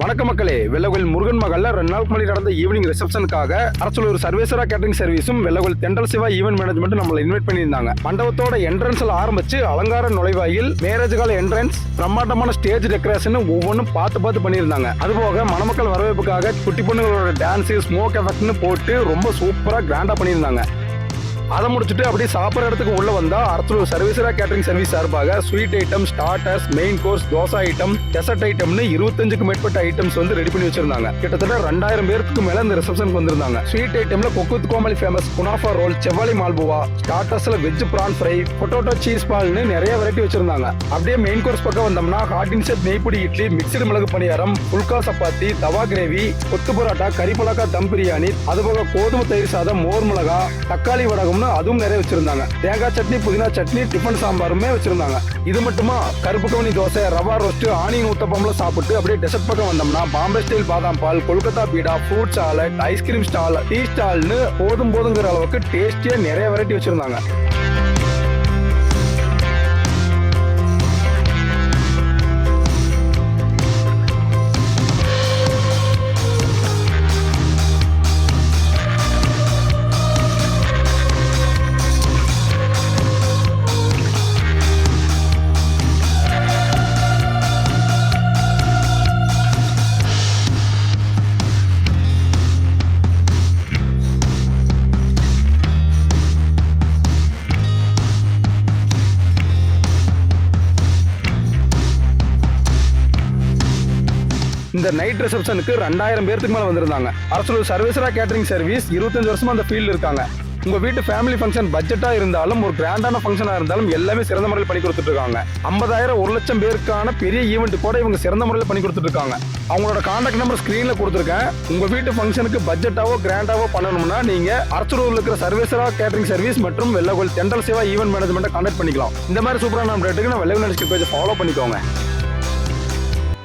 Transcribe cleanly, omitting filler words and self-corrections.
வணக்க மக்களே, வெள்ளகோயில் முருகன் மகள்ல 2 நாளுக்கு முன்னாடி நடந்த ஈவினிங் ரிசப்ஷனுக்காக அரசலூர் சர்வேஸ்வரா கேட்டரிங் சர்வீஸும் வெள்ளகோயில் தென்றல் சிவா ஈவென்ட் மேனேஜ்மெண்ட் நம்மளை இன்வைட் பண்ணியிருந்தாங்க. மண்டபத்தோட என்ட்ரன்ஸ்ல ஆரம்பிச்சு அலங்கார நுழைவாயில், மேரேஜ் கால என்ட்ரன்ஸ், பிரம்மாண்டமான ஸ்டேஜ் டெக்கரேஷன் ஒவ்வொன்றும் பார்த்து பண்ணியிருந்தாங்க. அதுபோக மணமக்கள் வரவேற்புக்காக குட்டி பொண்ணுகளோட டான்ஸ், ஸ்மோக் எஃபெக்ட்னு போட்டு ரொம்ப சூப்பரா கிராண்டா பண்ணியிருந்தாங்க. அதை முடிச்சுட்டு அப்படியே சாப்பிட்ற இடத்துக்கு உள்ள வந்தா அரசலூர் சர்வேஸ்வரா கேட்டரிங் சர்வீஸ் சார்பாக sweet item, starters, main course, dosa item, dessert ஐட்டம்னு 25க்கும் மேற்பட்ட ஐட்டம்ஸ் ரெடி பண்ணி வச்சிருந்தாங்க. கிட்டத்தட்ட 2000 பேருக்கு மேல இந்த ரிசப்ஷனுக்கு வந்திருந்தாங்க. ஸ்வீட் ஐட்டம்ல கொக்குத் கோமலி ஃபேமஸ் குனாஃபா ரோல், செவ்வாலி மால்புவா, ஸ்டார்டர்ஸ்ல veg prawn fry, potato cheese பால்னு நிறைய வெரைட்டி வச்சிருந்தாங்க. அப்படியே மெயின் கோர்ஸ் பக்கம் வந்தோம்னா ஹாட் இன் செட் நெய்புடி இட்லி, மிக்சடு மிளகு பணியாரம், புல்கா சப்பாத்தி, தவா கிரேவி, கொத்து பரோட்டா, கறி பலாக்கா, தம் பிரியாணி, அதுபோக கோதுமை தயிர் சாதம், மோர் மிளகா, தக்காளி வடகம் அதுவும் நிறைய வச்சிருந்தாங்க. தேங்காய் சட்னி, புதினா சட்னி, டிஃபன் சாம்பாருமே வச்சிருந்தாங்க. இது மட்டுமா கருப்பு கவுனி தோசை, ரவா ரோஸ்ட், ஆனியன் ஊத்தப்பம்ல சாப்பிட்டு அப்படியே டெசர்ட் பக்கம் வந்தோம்னா பாம்பே ஸ்டைல் பாதாம் பால், Kolkata beeda, fruit salad, ice cream stall, tea ஸ்டால்னு போதுங்கிற அளவுக்கு டேஸ்டியா நிறைய வெரைட்டி வச்சிருந்தாங்க. இந்த நைட் ரிசப்ஷனுக்கு 2000 பேருக்கு மேல வந்திருந்தாங்க. அரசலூர் சர்வேஸ்வரா கேட்டரிங் சர்வீஸ் 25 வருஷமா அந்த ஃபீல்டு இருக்காங்க. உங்க வீட்டு ஃபேமிலி ஃபங்க்ஷன் பட்ஜெட்டா இருந்தாலும் ஒரு கிராண்டான ஃபங்க்ஷனா இருந்தாலும் எல்லாமே சிறந்த முறையில் பண்ணி கொடுத்துட்டு இருக்காங்க. 50,000 1 லட்சம் பேருக்கான பெரிய ஈவெண்ட் கூட இவங்க சிறந்த முறையில் பண்ணி கொடுத்துட்டு இருக்காங்க. அவங்களோட கான்டாக்ட் நம்பர் ஸ்கிரீன்ல கொடுத்துருக்கேன். உங்க வீட்டு ஃபங்க்ஷனுக்கு பட்ஜெட்டாவோ கிராண்டாவோ பண்ணணும்னா நீங்க அரசலூர்ல இருக்கிற சர்வேஸ்வரா கேட்டரிங் சர்வீஸ் மற்றும் வெள்ளகோயில் தென்றல் சிவா ஈவென்ட் மேனேஜ்மெண்ட்டை கான்டாக்ட் பண்ணிக்கலாம். இந்த மாதிரி சூப்பரான ரேட்டுக்கு நான் வெள்ளகோயில் பேஜை ஃபாலோ பண்ணிக்கோங்க.